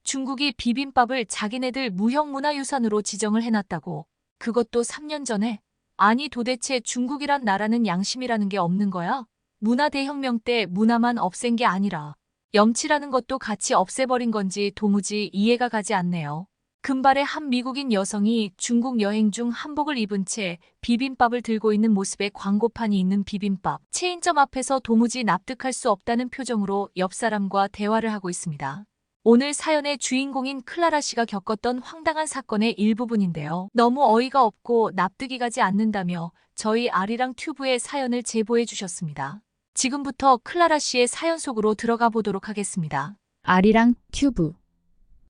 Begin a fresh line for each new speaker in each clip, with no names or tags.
중국이 비빔밥을 자기네들 무형문화유산으로 지정을 해놨다고. 그것도 3년 전에. 아니 도대체 중국이란 나라는 양심이라는 게 없는 거야? 문화대혁명 때 문화만 없앤 게 아니라 염치라는 것도 같이 없애버린 건지 도무지 이해가 가지 않네요. 금발의 한 미국인 여성이 중국 여행 중 한복을 입은 채 비빔밥을 들고 있는 모습에 광고판이 있는 비빔밥 체인점 앞에서 도무지 납득할 수 없다는 표정으로 옆 사람과 대화를 하고 있습니다. 오늘 사연의 주인공인 클라라 씨가 겪었던 황당한 사건의 일부분인데요. 너무 어이가 없고 납득이 가지 않는다며 저희 아리랑 튜브에 사연을 제보해 주셨습니다. 지금부터 클라라 씨의 사연 속으로 들어가 보도록 하겠습니다.
아리랑 튜브.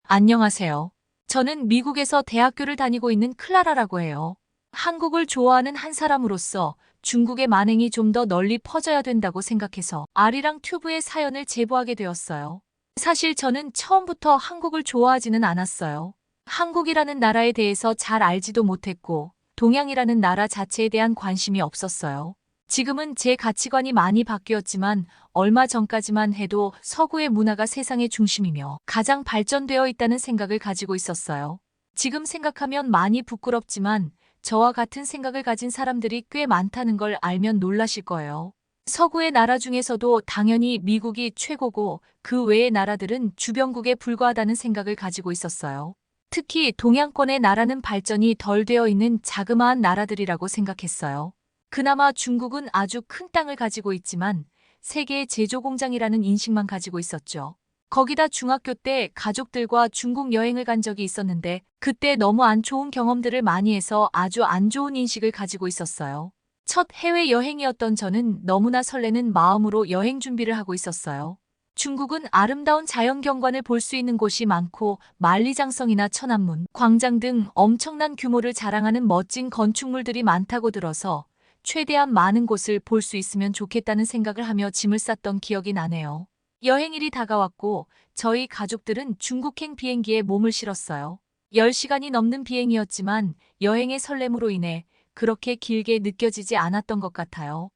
안녕하세요. 저는 미국에서 대학교를 다니고 있는 클라라라고 해요. 한국을 좋아하는 한 사람으로서 중국의 만행이 좀 더 널리 퍼져야 된다고 생각해서 아리랑 튜브에 사연을 제보하게 되었어요. 사실 저는 처음부터 한국을 좋아하지는 않았어요. 한국이라는 나라에 대해서 잘 알지도 못했고 동양이라는 나라 자체에 대한 관심이 없었어요. 지금은 제 가치관이 많이 바뀌었지만 얼마 전까지만 해도 서구의 문화가 세상의 중심이며 가장 발전되어 있다는 생각을 가지고 있었어요. 지금 생각하면 많이 부끄럽지만 저와 같은 생각을 가진 사람들이 꽤 많다는 걸 알면 놀라실 거예요. 서구의 나라 중에서도 당연히 미국이 최고고 그 외의 나라들은 주변국에 불과하다는 생각을 가지고 있었어요. 특히 동양권의 나라는 발전이 덜 되어 있는 자그마한 나라들이라고 생각했어요. 그나마 중국은 아주 큰 땅을 가지고 있지만 세계의 제조공장이라는 인식만 가지고 있었죠. 거기다 중학교 때 가족들과 중국 여행을 간 적이 있었는데 그때 너무 안 좋은 경험들을 많이 해서 아주 안 좋은 인식을 가지고 있었어요. 첫 해외여행이었던 저는 너무나 설레는 마음으로 여행 준비를 하고 있었어요. 중국은 아름다운 자연경관을 볼 수 있는 곳이 많고 만리장성이나 천안문, 광장 등 엄청난 규모를 자랑하는 멋진 건축물들이 많다고 들어서 최대한 많은 곳을 볼 수 있으면 좋겠다는 생각을 하며 짐을 쌌던 기억이 나네요. 여행일이 다가왔고 저희 가족들은 중국행 비행기에 몸을 실었어요. 10시간이 넘는 비행이었지만 여행의 설렘으로 인해 그렇게 길게 느껴지지 않았던 것 같아요.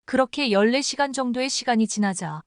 그렇게 14시간 정도의 시간이 지나자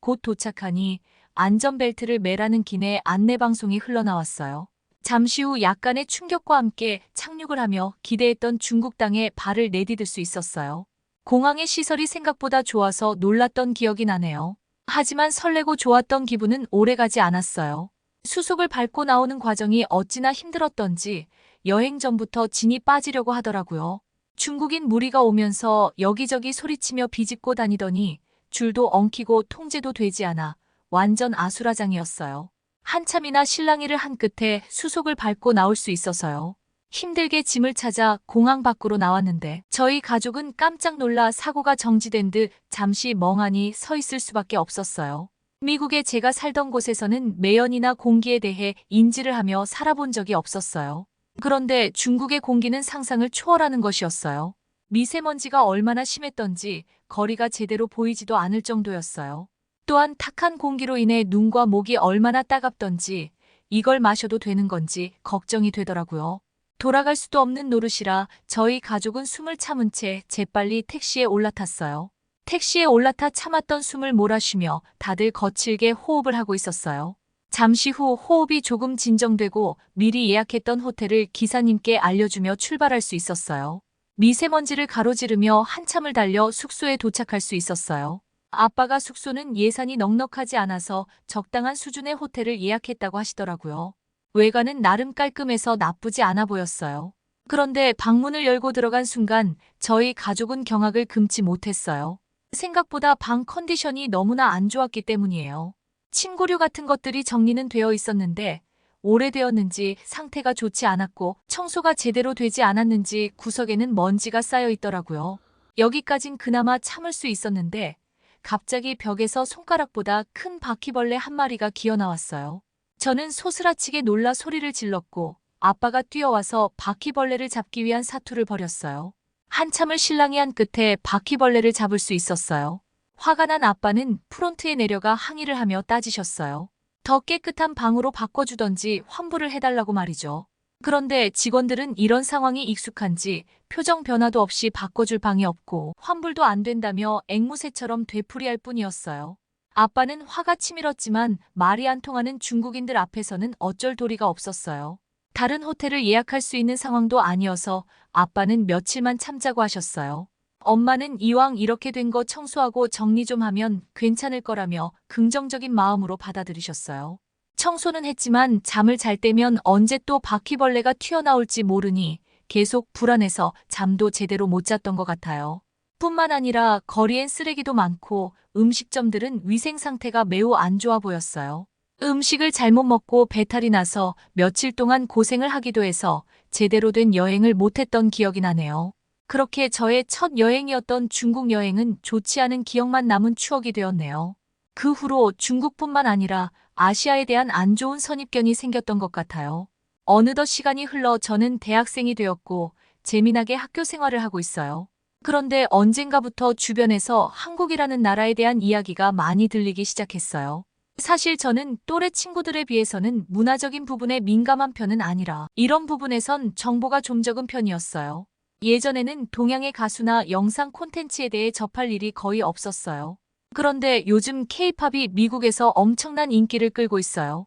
곧 도착하니 안전벨트를 매라는 기내 안내방송이 흘러나왔어요. 잠시 후 약간의 충격과 함께 착륙을 하며 기대했던 중국 땅에 발을 내디딜 수 있었어요. 공항의 시설이 생각보다 좋아서 놀랐던 기억이 나네요. 하지만 설레고 좋았던 기분은 오래가지 않았어요. 수속을 밟고 나오는 과정이 어찌나 힘들었던지 여행 전부터 진이 빠지려고 하더라고요. 중국인 무리가 오면서 여기저기 소리치며 비집고 다니더니 줄도 엉키고 통제도 되지 않아 완전 아수라장이었어요. 한참이나 실랑이를 한 끝에 수속을 밟고 나올 수 있어서요. 힘들게 짐을 찾아 공항 밖으로 나왔는데 저희 가족은 깜짝 놀라 사고가 정지된 듯 잠시 멍하니 서 있을 수밖에 없었어요. 미국에 제가 살던 곳에서는 매연이나 공기에 대해 인지를 하며 살아본 적이 없었어요. 그런데 중국의 공기는 상상을 초월하는 것이었어요. 미세먼지가 얼마나 심했던지 거리가 제대로 보이지도 않을 정도였어요. 또한 탁한 공기로 인해 눈과 목이 얼마나 따갑던지 이걸 마셔도 되는 건지 걱정이 되더라고요. 돌아갈 수도 없는 노릇이라 저희 가족은 숨을 참은 채 재빨리 택시에 올라탔어요. 택시에 올라타 참았던 숨을 몰아쉬며 다들 거칠게 호흡을 하고 있었어요. 잠시 후 호흡이 조금 진정되고 미리 예약했던 호텔을 기사님께 알려주며 출발할 수 있었어요. 미세먼지를 가로지르며 한참을 달려 숙소에 도착할 수 있었어요. 아빠가 숙소는 예산이 넉넉하지 않아서 적당한 수준의 호텔을 예약했다고 하시더라고요. 외관은 나름 깔끔해서 나쁘지 않아 보였어요. 그런데 방문을 열고 들어간 순간 저희 가족은 경악을 금치 못했어요. 생각보다 방 컨디션이 너무나 안 좋았기 때문이에요. 침구류 같은 것들이 정리는 되어 있었는데 오래되었는지 상태가 좋지 않았고 청소가 제대로 되지 않았는지 구석에는 먼지가 쌓여 있더라고요. 여기까진 그나마 참을 수 있었는데 갑자기 벽에서 손가락보다 큰 바퀴벌레 한 마리가 기어나왔어요. 저는 소스라치게 놀라 소리를 질렀고 아빠가 뛰어와서 바퀴벌레를 잡기 위한 사투를 벌였어요. 한참을 실랑이한 끝에 바퀴벌레를 잡을 수 있었어요. 화가 난 아빠는 프론트에 내려가 항의를 하며 따지셨어요. 더 깨끗한 방으로 바꿔주던지 환불을 해달라고 말이죠. 그런데 직원들은 이런 상황이 익숙한지 표정 변화도 없이 바꿔줄 방이 없고 환불도 안 된다며 앵무새처럼 되풀이할 뿐이었어요. 아빠는 화가 치밀었지만 말이 안 통하는 중국인들 앞에서는 어쩔 도리가 없었어요. 다른 호텔을 예약할 수 있는 상황도 아니어서 아빠는 며칠만 참자고 하셨어요. 엄마는 이왕 이렇게 된 거 청소하고 정리 좀 하면 괜찮을 거라며 긍정적인 마음으로 받아들이셨어요. 청소는 했지만 잠을 잘 때면 언제 또 바퀴벌레가 튀어나올지 모르니 계속 불안해서 잠도 제대로 못 잤던 것 같아요. 뿐만 아니라 거리엔 쓰레기도 많고 음식점들은 위생 상태가 매우 안 좋아 보였어요. 음식을 잘못 먹고 배탈이 나서 며칠 동안 고생을 하기도 해서 제대로 된 여행을 못했던 기억이 나네요. 그렇게 저의 첫 여행이었던 중국 여행은 좋지 않은 기억만 남은 추억이 되었네요. 그 후로 중국뿐만 아니라 아시아에 대한 안 좋은 선입견이 생겼던 것 같아요. 어느덧 시간이 흘러 저는 대학생이 되었고 재미나게 학교 생활을 하고 있어요. 그런데 언젠가부터 주변에서 한국이라는 나라에 대한 이야기가 많이 들리기 시작했어요. 사실 저는 또래 친구들에 비해서는 문화적인 부분에 민감한 편은 아니라 이런 부분에선 정보가 좀 적은 편이었어요. 예전에는 동양의 가수나 영상 콘텐츠에 대해 접할 일이 거의 없었어요. 그런데 요즘 K-팝이 미국에서 엄청난 인기를 끌고 있어요.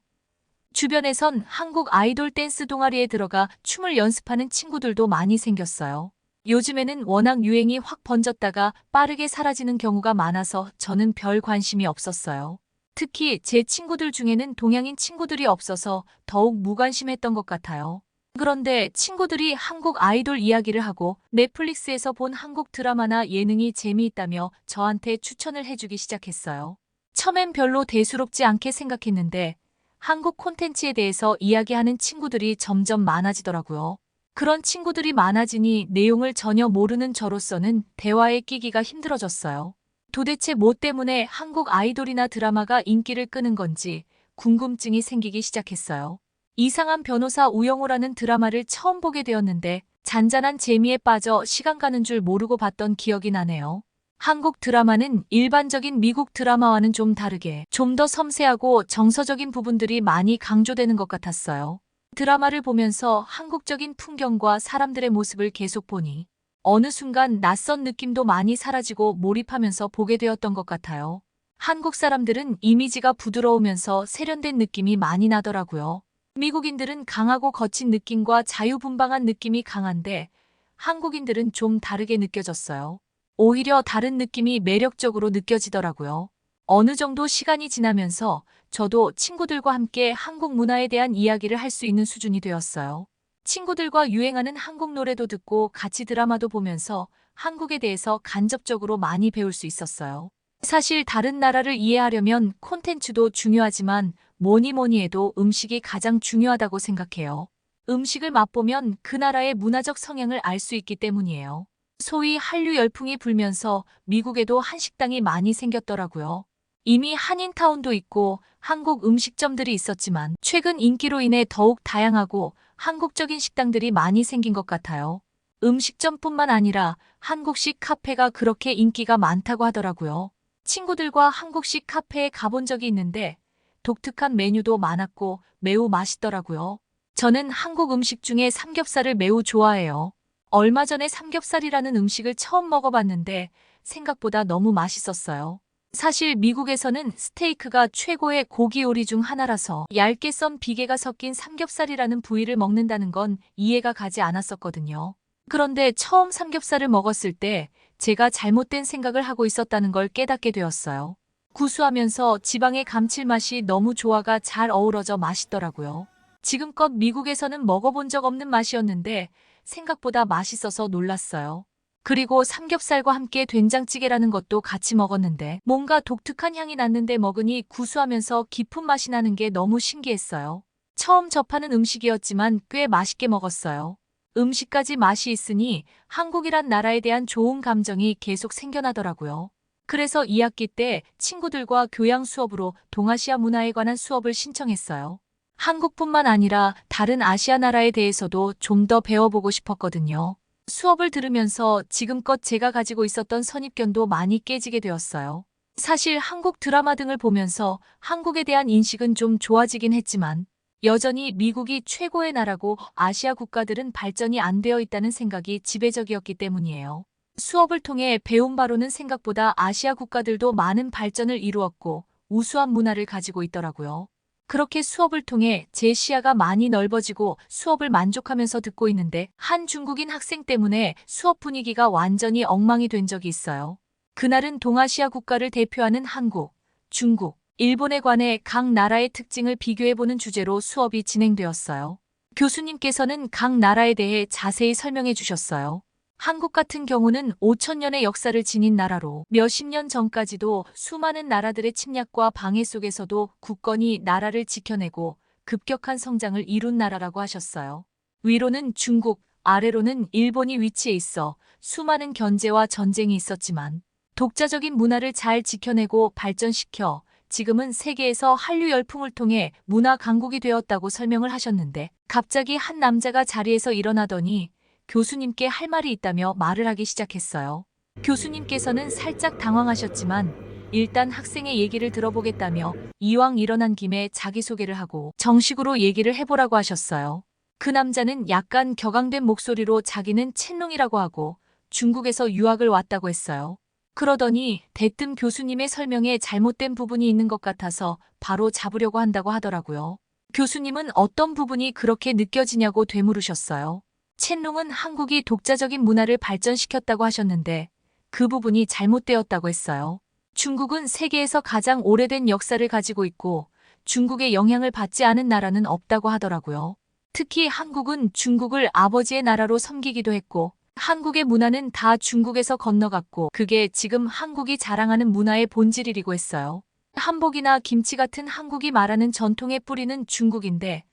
주변에선 한국 아이돌 댄스 동아리에 들어가 춤을 연습하는 친구들도 많이 생겼어요. 요즘에는 워낙 유행이 확 번졌다가 빠르게 사라지는 경우가 많아서 저는 별 관심이 없었어요. 특히 제 친구들 중에는 동양인 친구들이 없어서 더욱 무관심했던 것 같아요. 그런데 친구들이 한국 아이돌 이야기를 하고 넷플릭스에서 본 한국 드라마나 예능이 재미있다며 저한테 추천을 해주기 시작했어요. 처음엔 별로 대수롭지 않게 생각했는데 한국 콘텐츠에 대해서 이야기하는 친구들이 점점 많아지더라고요. 그런 친구들이 많아지니 내용을 전혀 모르는 저로서는 대화에 끼기가 힘들어졌어요. 도대체 뭐 때문에 한국 아이돌이나 드라마가 인기를 끄는 건지 궁금증이 생기기 시작했어요. 이상한 변호사 우영우라는 드라마를 처음 보게 되었는데 잔잔한 재미에 빠져 시간 가는 줄 모르고 봤던 기억이 나네요. 한국 드라마는 일반적인 미국 드라마와는 좀 다르게 좀 더 섬세하고 정서적인 부분들이 많이 강조되는 것 같았어요. 드라마를 보면서 한국적인 풍경과 사람들의 모습을 계속 보니 어느 순간 낯선 느낌도 많이 사라지고 몰입하면서 보게 되었던 것 같아요. 한국 사람들은 이미지가 부드러우면서 세련된 느낌이 많이 나더라고요. 미국인들은 강하고 거친 느낌과 자유분방한 느낌이 강한데 한국인들은 좀 다르게 느껴졌어요. 오히려 다른 느낌이 매력적으로 느껴지더라고요. 어느 정도 시간이 지나면서 저도 친구들과 함께 한국 문화에 대한 이야기를 할 수 있는 수준이 되었어요. 친구들과 유행하는 한국 노래도 듣고 같이 드라마도 보면서 한국에 대해서 간접적으로 많이 배울 수 있었어요. 사실 다른 나라를 이해하려면 콘텐츠도 중요하지만 뭐니 해도 음식이 가장 중요하다고 생각해요. 음식을 맛보면 그 나라의 문화적 성향을 알 수 있기 때문이에요. 소위 한류 열풍이 불면서 미국에도 한식당이 많이 생겼더라고요. 이미 한인타운도 있고 한국 음식점들이 있었지만 최근 인기로 인해 더욱 다양하고 한국적인 식당들이 많이 생긴 것 같아요. 음식점뿐만 아니라 한국식 카페가 그렇게 인기가 많다고 하더라고요. 친구들과 한국식 카페에 가본 적이 있는데 독특한 메뉴도 많았고 매우 맛있더라고요. 저는 한국 음식 중에 삼겹살을 매우 좋아해요. 얼마 전에 삼겹살이라는 음식을 처음 먹어봤는데 생각보다 너무 맛있었어요. 사실 미국에서는 스테이크가 최고의 고기 요리 중 하나라서 얇게 썬 비계가 섞인 삼겹살이라는 부위를 먹는다는 건 이해가 가지 않았었거든요. 그런데 처음 삼겹살을 먹었을 때 제가 잘못된 생각을 하고 있었다는 걸 깨닫게 되었어요. 구수하면서 지방의 감칠맛이 너무 조화가 잘 어우러져 맛있더라고요. 지금껏 미국에서는 먹어본 적 없는 맛이었는데 생각보다 맛있어서 놀랐어요. 그리고 삼겹살과 함께 된장찌개라는 것도 같이 먹었는데 뭔가 독특한 향이 났는데 먹으니 구수하면서 깊은 맛이 나는 게 너무 신기했어요. 처음 접하는 음식이었지만 꽤 맛있게 먹었어요. 음식까지 맛이 있으니 한국이란 나라에 대한 좋은 감정이 계속 생겨나더라고요. 그래서 2학기 때 친구들과 교양 수업으로 동아시아 문화에 관한 수업을 신청했어요. 한국뿐만 아니라 다른 아시아 나라에 대해서도 좀 더 배워보고 싶었거든요. 수업을 들으면서 지금껏 제가 가지고 있었던 선입견도 많이 깨지게 되었어요. 사실 한국 드라마 등을 보면서 한국에 대한 인식은 좀 좋아지긴 했지만 여전히 미국이 최고의 나라고 아시아 국가들은 발전이 안 되어 있다는 생각이 지배적이었기 때문이에요. 수업을 통해 배운 바로는 생각보다 아시아 국가들도 많은 발전을 이루었고 우수한 문화를 가지고 있더라고요. 그렇게 수업을 통해 제 시야가 많이 넓어지고 수업을 만족하면서 듣고 있는데 한 중국인 학생 때문에 수업 분위기가 완전히 엉망이 된 적이 있어요. 그날은 동아시아 국가를 대표하는 한국, 중국, 일본에 관해 각 나라의 특징을 비교해보는 주제로 수업이 진행되었어요. 교수님께서는 각 나라에 대해 자세히 설명해 주셨어요. 한국 같은 경우는 5,000년의 역사를 지닌 나라로 몇십 년 전까지도 수많은 나라들의 침략과 방해 속에서도 굳건히 나라를 지켜내고 급격한 성장을 이룬 나라라고 하셨어요. 위로는 중국, 아래로는 일본이 위치해 있어 수많은 견제와 전쟁이 있었지만 독자적인 문화를 잘 지켜내고 발전시켜 지금은 세계에서 한류 열풍을 통해 문화 강국이 되었다고 설명을 하셨는데 갑자기 한 남자가 자리에서 일어나더니 교수님께 할 말이 있다며 말을 하기 시작했어요. 교수님께서는 살짝 당황하셨지만 일단 학생의 얘기를 들어보겠다며 이왕 일어난 김에 자기소개를 하고 정식으로 얘기를 해보라고 하셨어요. 그 남자는 약간 격앙된 목소리로 자기는 첸롱이라고 하고 중국에서 유학을 왔다고 했어요. 그러더니 대뜸 교수님의 설명에 잘못된 부분이 있는 것 같아서 바로 잡으려고 한다고 하더라고요. 교수님은 어떤 부분이 그렇게 느껴지냐고 되물으셨어요. 첸롱은 한국이 독자적인 문화를 발전시켰다고 하셨는데 그 부분이 잘못되었다고 했어요. 중국은 세계에서 가장 오래된 역사를 가지고 있고 중국의 영향을 받지 않은 나라는 없다고 하더라고요. 특히 한국은 중국을 아버지의 나라로 섬기기도 했고 한국의 문화는 다 중국에서 건너갔고 그게 지금 한국이 자랑하는 문화의 본질이라고 했어요. 한복이나 김치 같은 한국이 말하는 전통의 뿌리는 중국인데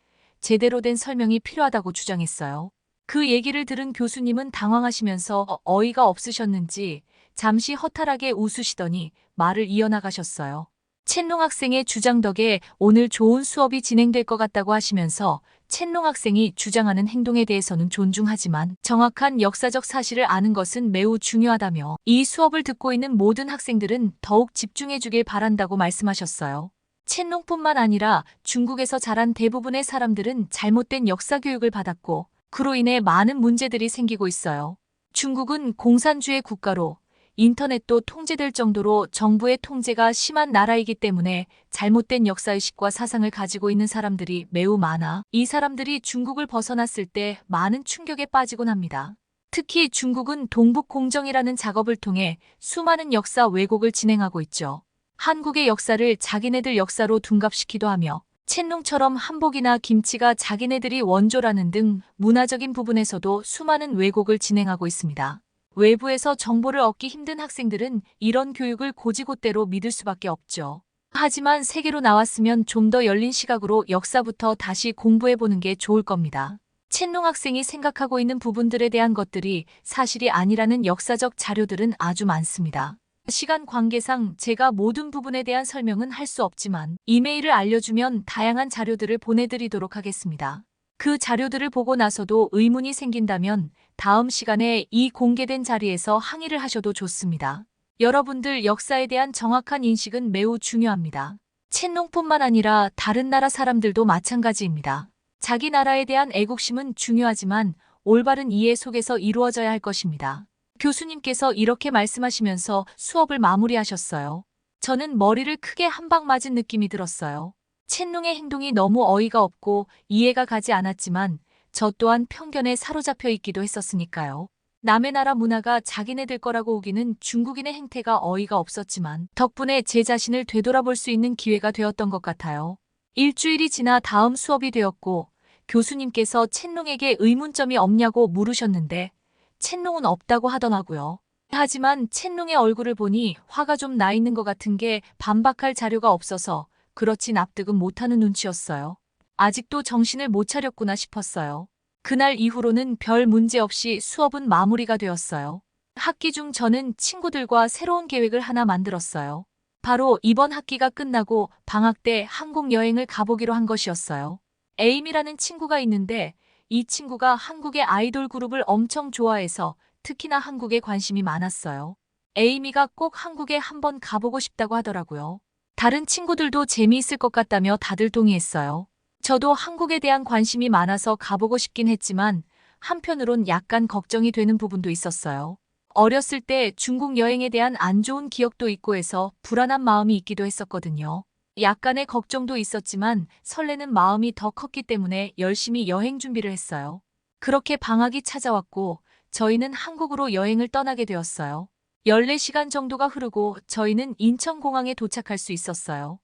제대로 된 설명이 필요하다고 주장했어요. 그 얘기를 들은 교수님은 당황하시면서 어이가 없으셨는지 잠시 허탈하게 웃으시더니 말을 이어나가셨어요. 첸롱 학생의 주장 덕에 오늘 좋은 수업이 진행될 것 같다고 하시면서 첸롱 학생이 주장하는 행동에 대해서는 존중하지만 정확한 역사적 사실을 아는 것은 매우 중요하다며 이 수업을 듣고 있는 모든 학생들은 더욱 집중해 주길 바란다고 말씀하셨어요. 첸롱뿐만 아니라 중국에서 자란 대부분의 사람들은 잘못된 역사 교육을 받았고 그로 인해 많은 문제들이 생기고 있어요. 중국은 공산주의 국가로 인터넷도 통제될 정도로 정부의 통제가 심한 나라이기 때문에 잘못된 역사의식과 사상을 가지고 있는 사람들이 매우 많아 이 사람들이 중국을 벗어났을 때 많은 충격에 빠지곤 합니다. 특히 중국은 동북공정이라는 작업을 통해 수많은 역사 왜곡을 진행하고 있죠. 한국의 역사를 자기네들 역사로 둔갑시키기도 하며 첸롱처럼 한복이나 김치가 자기네들이 원조라는 등 문화적인 부분에서도 수많은 왜곡을 진행하고 있습니다. 외부에서 정보를 얻기 힘든 학생들은 이런 교육을 고지곳대로 믿을 수밖에 없죠. 하지만 세계로 나왔으면 좀 더 열린 시각으로 역사부터 다시 공부해보는 게 좋을 겁니다. 첸롱 학생이 생각하고 있는 부분들에 대한 것들이 사실이 아니라는 역사적 자료들은 아주 많습니다. 시간 관계상 제가 모든 부분에 대한 설명은 할 수 없지만 이메일을 알려주면 다양한 자료들을 보내드리도록 하겠습니다. 그 자료들을 보고 나서도 의문이 생긴다면 다음 시간에 이 공개된 자리에서 항의를 하셔도 좋습니다. 여러분들 역사에 대한 정확한 인식은 매우 중요합니다. 첸롱뿐만 아니라 다른 나라 사람들도 마찬가지입니다. 자기 나라에 대한 애국심은 중요하지만 올바른 이해 속에서 이루어져야 할 것입니다. 교수님께서 이렇게 말씀하시면서 수업을 마무리하셨어요. 저는 머리를 크게 한 방 맞은 느낌이 들었어요. 첸롱의 행동이 너무 어이가 없고 이해가 가지 않았지만 저 또한 편견에 사로잡혀 있기도 했었으니까요. 남의 나라 문화가 자기네들 거라고 우기는 중국인의 행태가 어이가 없었지만 덕분에 제 자신을 되돌아볼 수 있는 기회가 되었던 것 같아요. 일주일이 지나 다음 수업이 되었고 교수님께서 첸롱에게 의문점이 없냐고 물으셨는데 첸롱은 없다고 하더라고요. 하지만 첸롱의 얼굴을 보니 화가 좀 나 있는 것 같은 게 반박할 자료가 없어서 그렇지 납득은 못하는 눈치였어요. 아직도 정신을 못 차렸구나 싶었어요. 그날 이후로는 별 문제 없이 수업은 마무리가 되었어요. 학기 중 저는 친구들과 새로운 계획을 하나 만들었어요. 바로 이번 학기가 끝나고 방학 때 한국 여행을 가보기로 한 것이었어요. 에임이라는 친구가 있는데 이 친구가 한국의 아이돌 그룹을 엄청 좋아해서 특히나 한국에 관심이 많았어요. 에이미가 꼭 한국에 한번 가보고 싶다고 하더라고요. 다른 친구들도 재미있을 것 같다며 다들 동의했어요. 저도 한국에 대한 관심이 많아서 가보고 싶긴 했지만 한편으론 약간 걱정이 되는 부분도 있었어요. 어렸을 때 중국 여행에 대한 안 좋은 기억도 있고 해서 불안한 마음이 있기도 했었거든요. 약간의 걱정도 있었지만 설레는 마음이 더 컸기 때문에 열심히 여행 준비를 했어요. 그렇게 방학이 찾아왔고 저희는 한국으로 여행을 떠나게 되었어요. 14시간 정도가 흐르고 저희는 인천공항에 도착할 수 있었어요.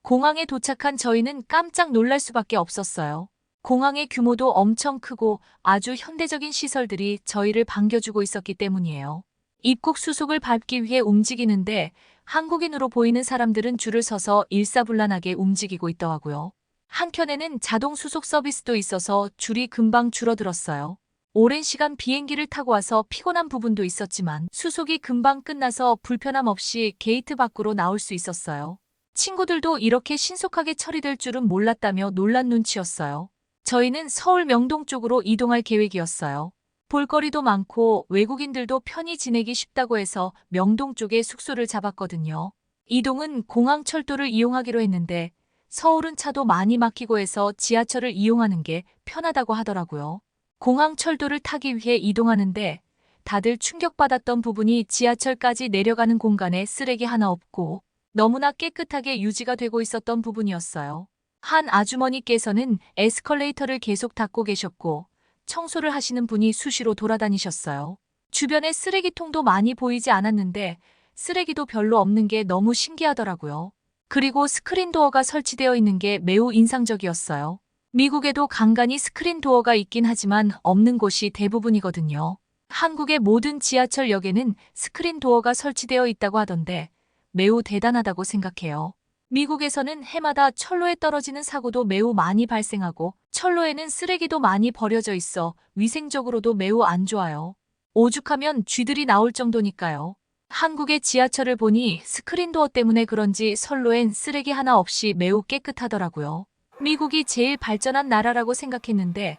공항에 도착한 저희는 깜짝 놀랄 수밖에 없었어요. 공항의 규모도 엄청 크고 아주 현대적인 시설들이 저희를 반겨주고 있었기 때문이에요. 입국 수속을 밟기 위해 움직이는데 한국인으로 보이는 사람들은 줄을 서서 일사불란하게 움직이고 있더라고요. 한켠에는 자동 수속 서비스도 있어서 줄이 금방 줄어들었어요. 오랜 시간 비행기를 타고 와서 피곤한 부분도 있었지만 수속이 금방 끝나서 불편함 없이 게이트 밖으로 나올 수 있었어요. 친구들도 이렇게 신속하게 처리될 줄은 몰랐다며 놀란 눈치였어요. 저희는 서울 명동 쪽으로 이동할 계획이었어요. 볼거리도 많고 외국인들도 편히 지내기 쉽다고 해서 명동 쪽에 숙소를 잡았거든요. 이동은 공항철도를 이용하기로 했는데 서울은 차도 많이 막히고 해서 지하철을 이용하는 게 편하다고 하더라고요. 공항철도를 타기 위해 이동하는데 다들 충격받았던 부분이 지하철까지 내려가는 공간에 쓰레기 하나 없고 너무나 깨끗하게 유지가 되고 있었던 부분이었어요. 한 아주머니께서는 에스컬레이터를 계속 닦고 계셨고 청소를 하시는 분이 수시로 돌아다니셨어요. 주변에 쓰레기통도 많이 보이지 않았는데 쓰레기도 별로 없는 게 너무 신기하더라고요. 그리고 스크린 도어가 설치되어 있는 게 매우 인상적이었어요. 미국에도 간간히 스크린 도어가 있긴 하지만 없는 곳이 대부분이거든요. 한국의 모든 지하철역에는 스크린 도어가 설치되어 있다고 하던데 매우 대단하다고 생각해요. 미국에서는 해마다 철로에 떨어지는 사고도 매우 많이 발생하고 철로에는 쓰레기도 많이 버려져 있어 위생적으로도 매우 안 좋아요. 오죽하면 쥐들이 나올 정도니까요. 한국의 지하철을 보니 스크린도어 때문에 그런지 선로엔 쓰레기 하나 없이 매우 깨끗하더라고요. 미국이 제일 발전한 나라라고 생각했는데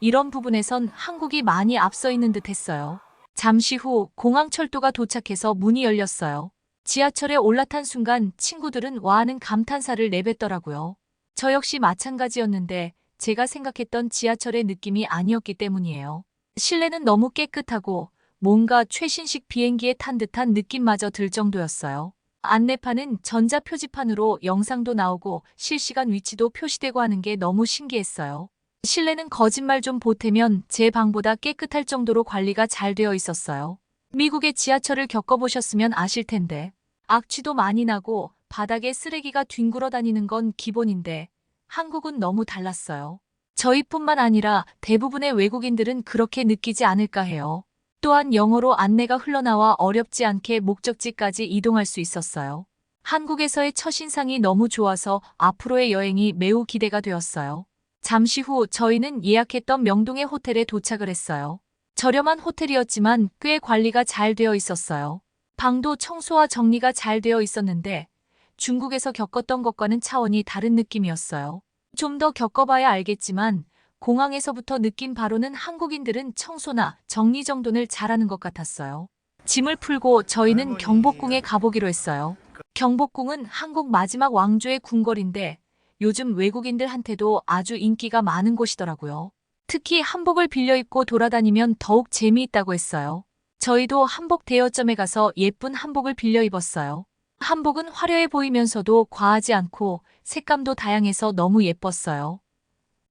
이런 부분에선 한국이 많이 앞서 있는 듯 했어요. 잠시 후 공항철도가 도착해서 문이 열렸어요. 지하철에 올라탄 순간 친구들은 와하는 감탄사를 내뱉더라고요. 저 역시 마찬가지였는데 제가 생각했던 지하철의 느낌이 아니었기 때문이에요. 실내는 너무 깨끗하고 뭔가 최신식 비행기에 탄 듯한 느낌마저 들 정도였어요. 안내판은 전자표지판으로 영상도 나오고 실시간 위치도 표시되고 하는 게 너무 신기했어요. 실내는 거짓말 좀 보태면 제 방보다 깨끗할 정도로 관리가 잘 되어 있었어요. 미국의 지하철을 겪어보셨으면 아실 텐데 악취도 많이 나고 바닥에 쓰레기가 뒹굴어 다니는 건 기본인데 한국은 너무 달랐어요. 저희뿐만 아니라 대부분의 외국인들은 그렇게 느끼지 않을까 해요. 또한 영어로 안내가 흘러나와 어렵지 않게 목적지까지 이동할 수 있었어요. 한국에서의 첫인상이 너무 좋아서 앞으로의 여행이 매우 기대가 되었어요. 잠시 후 저희는 예약했던 명동의 호텔에 도착을 했어요. 저렴한 호텔이었지만 꽤 관리가 잘 되어 있었어요. 방도 청소와 정리가 잘 되어 있었는데 중국에서 겪었던 것과는 차원이 다른 느낌이었어요. 좀 더 겪어봐야 알겠지만 공항에서부터 느낀 바로는 한국인들은 청소나 정리 정돈을 잘하는 것 같았어요. 짐을 풀고 저희는 경복궁에 가보기로 했어요. 경복궁은 한국 마지막 왕조의 궁궐인데 요즘 외국인들한테도 아주 인기가 많은 곳이더라고요. 특히 한복을 빌려 입고 돌아다니면 더욱 재미있다고 했어요. 저희도 한복 대여점에 가서 예쁜 한복을 빌려 입었어요. 한복은 화려해 보이면서도 과하지 않고 색감도 다양해서 너무 예뻤어요.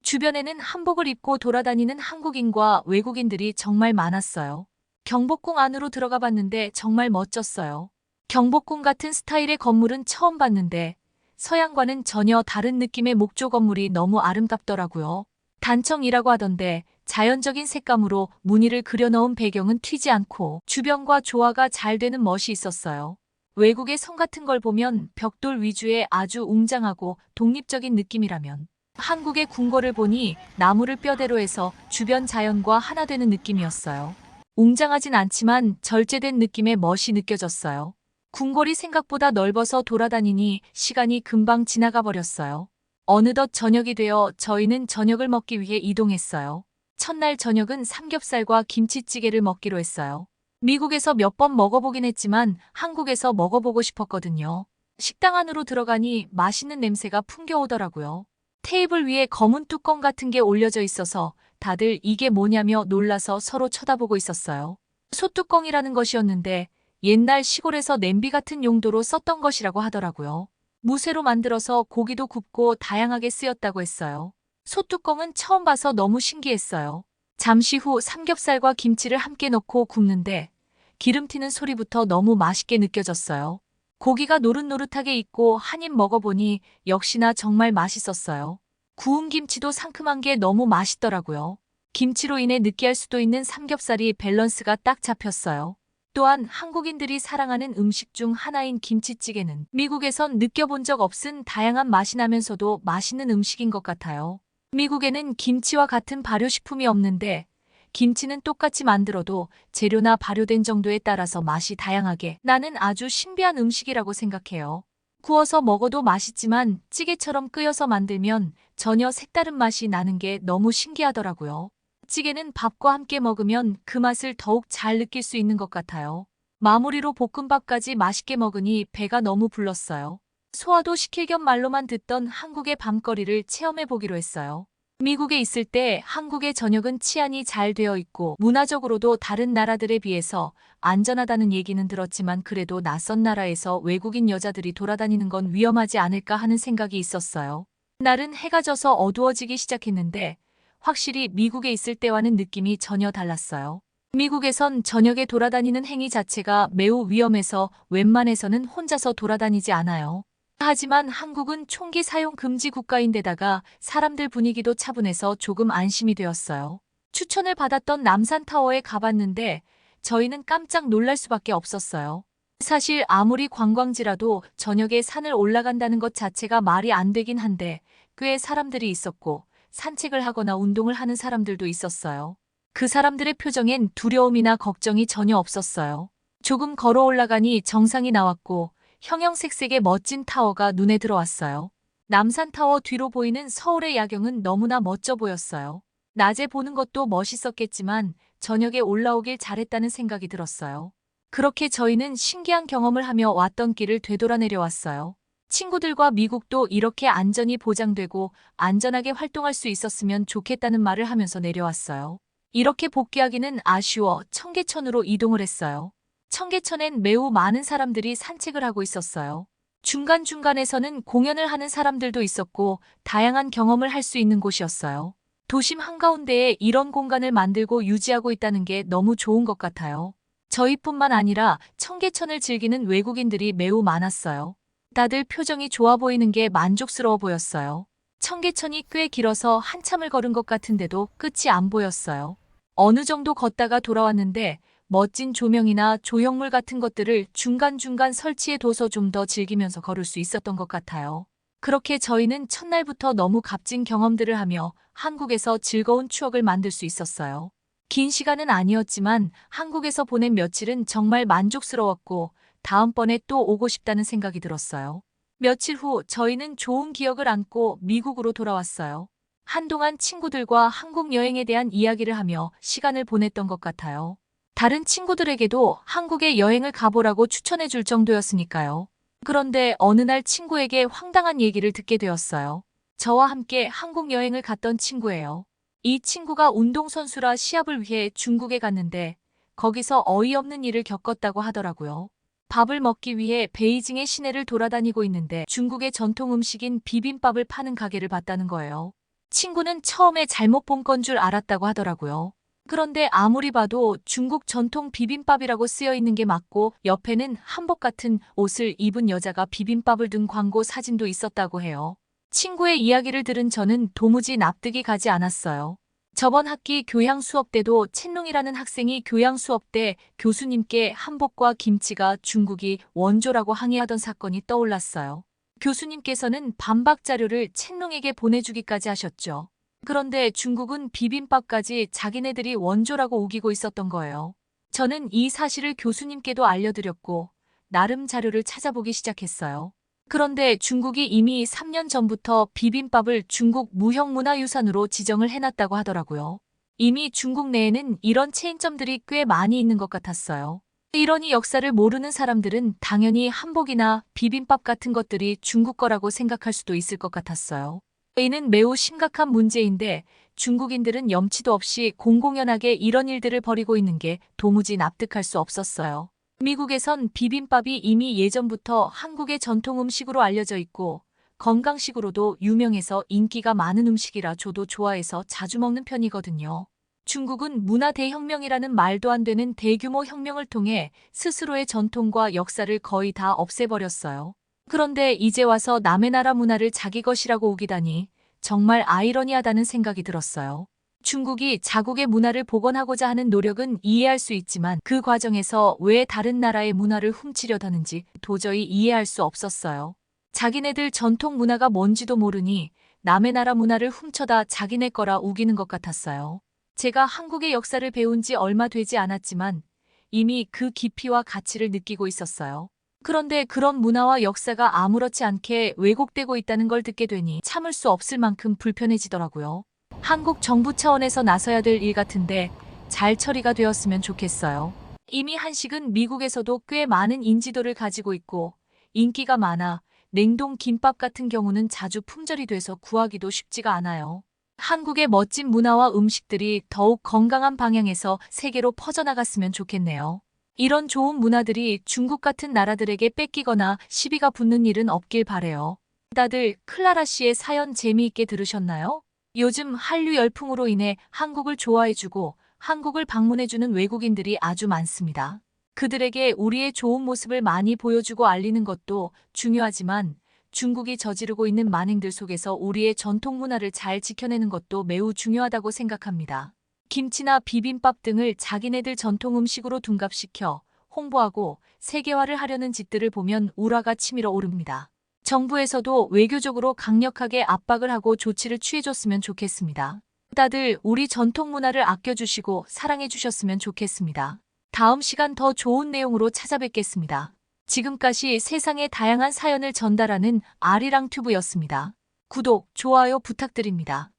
주변에는 한복을 입고 돌아다니는 한국인과 외국인들이 정말 많았어요. 경복궁 안으로 들어가 봤는데 정말 멋졌어요. 경복궁 같은 스타일의 건물은 처음 봤는데 서양과는 전혀 다른 느낌의 목조 건물이 너무 아름답더라고요. 단청이라고 하던데 자연적인 색감으로 무늬를 그려넣은 배경은 튀지 않고 주변과 조화가 잘 되는 멋이 있었어요. 외국의 성 같은 걸 보면 벽돌 위주의 아주 웅장하고 독립적인 느낌이라면 한국의 궁궐을 보니 나무를 뼈대로 해서 주변 자연과 하나 되는 느낌이었어요. 웅장하진 않지만 절제된 느낌의 멋이 느껴졌어요. 궁궐이 생각보다 넓어서 돌아다니니 시간이 금방 지나가 버렸어요. 어느덧 저녁이 되어 저희는 저녁을 먹기 위해 이동했어요. 첫날 저녁은 삼겹살과 김치찌개를 먹기로 했어요. 미국에서 몇 번 먹어보긴 했지만 한국에서 먹어보고 싶었거든요. 식당 안으로 들어가니 맛있는 냄새가 풍겨오더라고요. 테이블 위에 검은 뚜껑 같은 게 올려져 있어서 다들 이게 뭐냐며 놀라서 서로 쳐다보고 있었어요. 솥뚜껑이라는 것이었는데 옛날 시골에서 냄비 같은 용도로 썼던 것이라고 하더라고요. 무쇠로 만들어서 고기도 굽고 다양하게 쓰였다고 했어요. 솥뚜껑은 처음 봐서 너무 신기했어요. 잠시 후 삼겹살과 김치를 함께 넣고 굽는데 기름 튀는 소리부터 너무 맛있게 느껴졌어요. 고기가 노릇노릇하게 익고 한 입 먹어보니 역시나 정말 맛있었어요. 구운 김치도 상큼한 게 너무 맛있더라고요. 김치로 인해 느끼할 수도 있는 삼겹살이 밸런스가 딱 잡혔어요. 또한 한국인들이 사랑하는 음식 중 하나인 김치찌개는 미국에선 느껴본 적 없은 다양한 맛이 나면서도 맛있는 음식인 것 같아요. 미국에는 김치와 같은 발효식품이 없는데 김치는 똑같이 만들어도 재료나 발효된 정도에 따라서 맛이 다양하게 나는 아주 신비한 음식이라고 생각해요. 구워서 먹어도 맛있지만 찌개처럼 끓여서 만들면 전혀 색다른 맛이 나는 게 너무 신기하더라고요. 찌개는 밥과 함께 먹으면 그 맛을 더욱 잘 느낄 수 있는 것 같아요. 마무리로 볶음밥까지 맛있게 먹으니 배가 너무 불렀어요. 소화도 시킬 겸 말로만 듣던 한국의 밤거리를 체험해 보기로 했어요. 미국에 있을 때 한국의 저녁은 치안이 잘 되어 있고 문화적으로도 다른 나라들에 비해서 안전하다는 얘기는 들었지만 그래도 낯선 나라에서 외국인 여자들이 돌아다니는 건 위험하지 않을까 하는 생각이 있었어요. 날은 해가 져서 어두워지기 시작했는데 확실히 미국에 있을 때와는 느낌이 전혀 달랐어요. 미국에선 저녁에 돌아다니는 행위 자체가 매우 위험해서 웬만해서는 혼자서 돌아다니지 않아요. 하지만 한국은 총기 사용 금지 국가인데다가 사람들 분위기도 차분해서 조금 안심이 되었어요. 추천을 받았던 남산타워에 가봤는데 저희는 깜짝 놀랄 수밖에 없었어요. 사실 아무리 관광지라도 저녁에 산을 올라간다는 것 자체가 말이 안 되긴 한데 꽤 사람들이 있었고 산책을 하거나 운동을 하는 사람들도 있었어요. 그 사람들의 표정엔 두려움이나 걱정이 전혀 없었어요. 조금 걸어 올라가니 정상이 나왔고 형형색색의 멋진 타워가 눈에 들어왔어요. 남산타워 뒤로 보이는 서울의 야경은 너무나 멋져 보였어요. 낮에 보는 것도 멋있었겠지만 저녁에 올라오길 잘했다는 생각이 들었어요. 그렇게 저희는 신기한 경험을 하며 왔던 길을 되돌아 내려왔어요. 친구들과 미국도 이렇게 안전이 보장되고 안전하게 활동할 수 있었으면 좋겠다는 말을 하면서 내려왔어요. 이렇게 복귀하기는 아쉬워 청계천으로 이동을 했어요. 청계천엔 매우 많은 사람들이 산책을 하고 있었어요. 중간중간에서는 공연을 하는 사람들도 있었고 다양한 경험을 할 수 있는 곳이었어요. 도심 한가운데에 이런 공간을 만들고 유지하고 있다는 게 너무 좋은 것 같아요. 저희뿐만 아니라 청계천을 즐기는 외국인들이 매우 많았어요. 다들 표정이 좋아 보이는 게 만족스러워 보였어요. 청계천이 꽤 길어서 한참을 걸은 것 같은데도 끝이 안 보였어요. 어느 정도 걷다가 돌아왔는데 멋진 조명이나 조형물 같은 것들을 중간중간 설치해둬서 좀 더 즐기면서 걸을 수 있었던 것 같아요. 그렇게 저희는 첫날부터 너무 값진 경험들을 하며 한국에서 즐거운 추억을 만들 수 있었어요. 긴 시간은 아니었지만 한국에서 보낸 며칠은 정말 만족스러웠고 다음번에 또 오고 싶다는 생각이 들었어요. 며칠 후 저희는 좋은 기억을 안고 미국으로 돌아왔어요. 한동안 친구들과 한국 여행에 대한 이야기를 하며 시간을 보냈던 것 같아요. 다른 친구들에게도 한국에 여행을 가보라고 추천해 줄 정도였으니까요. 그런데 어느 날 친구에게 황당한 얘기를 듣게 되었어요. 저와 함께 한국 여행을 갔던 친구예요. 이 친구가 운동선수라 시합을 위해 중국에 갔는데 거기서 어이없는 일을 겪었다고 하더라고요. 밥을 먹기 위해 베이징의 시내를 돌아다니고 있는데 중국의 전통 음식인 비빔밥을 파는 가게를 봤다는 거예요. 친구는 처음에 잘못 본 건 줄 알았다고 하더라고요. 그런데 아무리 봐도 중국 전통 비빔밥이라고 쓰여 있는 게 맞고 옆에는 한복 같은 옷을 입은 여자가 비빔밥을 든 광고 사진도 있었다고 해요. 친구의 이야기를 들은 저는 도무지 납득이 가지 않았어요. 저번 학기 교양 수업 때도 첸룽이라는 학생이 교양 수업 때 교수님께 한복과 김치가 중국이 원조라고 항의하던 사건이 떠올랐어요. 교수님께서는 반박 자료를 첸룽에게 보내주기까지 하셨죠. 그런데 중국은 비빔밥까지 자기네들이 원조라고 우기고 있었던 거예요. 저는 이 사실을 교수님께도 알려드렸고 나름 자료를 찾아보기 시작했어요. 그런데 중국이 이미 3년 전부터 비빔밥을 중국 무형문화유산으로 지정을 해놨다고 하더라고요. 이미 중국 내에는 이런 체인점들이 꽤 많이 있는 것 같았어요. 이러니 역사를 모르는 사람들은 당연히 한복이나 비빔밥 같은 것들이 중국 거라고 생각할 수도 있을 것 같았어요. 이는 매우 심각한 문제인데 중국인들은 염치도 없이 공공연하게 이런 일들을 벌이고 있는 게 도무지 납득할 수 없었어요. 미국에선 비빔밥이 이미 예전부터 한국의 전통 음식으로 알려져 있고 건강식으로도 유명해서 인기가 많은 음식이라 저도 좋아해서 자주 먹는 편이거든요. 중국은 문화 대혁명이라는 말도 안 되는 대규모 혁명을 통해 스스로의 전통과 역사를 거의 다 없애버렸어요. 그런데 이제 와서 남의 나라 문화를 자기 것이라고 우기다니 정말 아이러니하다는 생각이 들었어요. 중국이 자국의 문화를 복원하고자 하는 노력은 이해할 수 있지만 그 과정에서 왜 다른 나라의 문화를 훔치려 하는지 도저히 이해할 수 없었어요. 자기네들 전통 문화가 뭔지도 모르니 남의 나라 문화를 훔쳐다 자기네 거라 우기는 것 같았어요. 제가 한국의 역사를 배운 지 얼마 되지 않았지만 이미 그 깊이와 가치를 느끼고 있었어요. 그런데 그런 문화와 역사가 아무렇지 않게 왜곡되고 있다는 걸 듣게 되니 참을 수 없을 만큼 불편해지더라고요. 한국 정부 차원에서 나서야 될 일 같은데 잘 처리가 되었으면 좋겠어요. 이미 한식은 미국에서도 꽤 많은 인지도를 가지고 있고 인기가 많아 냉동 김밥 같은 경우는 자주 품절이 돼서 구하기도 쉽지가 않아요. 한국의 멋진 문화와 음식들이 더욱 건강한 방향에서 세계로 퍼져나갔으면 좋겠네요. 이런 좋은 문화들이 중국 같은 나라들에게 뺏기거나 시비가 붙는 일은 없길 바래요. 다들 클라라 씨의 사연 재미있게 들으셨나요? 요즘 한류 열풍으로 인해 한국을 좋아해주고 한국을 방문해주는 외국인들이 아주 많습니다. 그들에게 우리의 좋은 모습을 많이 보여주고 알리는 것도 중요하지만 중국이 저지르고 있는 만행들 속에서 우리의 전통 문화를 잘 지켜내는 것도 매우 중요하다고 생각합니다. 김치나 비빔밥 등을 자기네들 전통 음식으로 둔갑시켜 홍보하고 세계화를 하려는 짓들을 보면 우라가 치밀어 오릅니다. 정부에서도 외교적으로 강력하게 압박을 하고 조치를 취해줬으면 좋겠습니다. 다들 우리 전통 문화를 아껴주시고 사랑해주셨으면 좋겠습니다. 다음 시간 더 좋은 내용으로 찾아뵙겠습니다. 지금까지 세상의 다양한 사연을 전달하는 아리랑 튜브였습니다. 구독, 좋아요 부탁드립니다.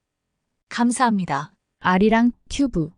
감사합니다.
아리랑 튜브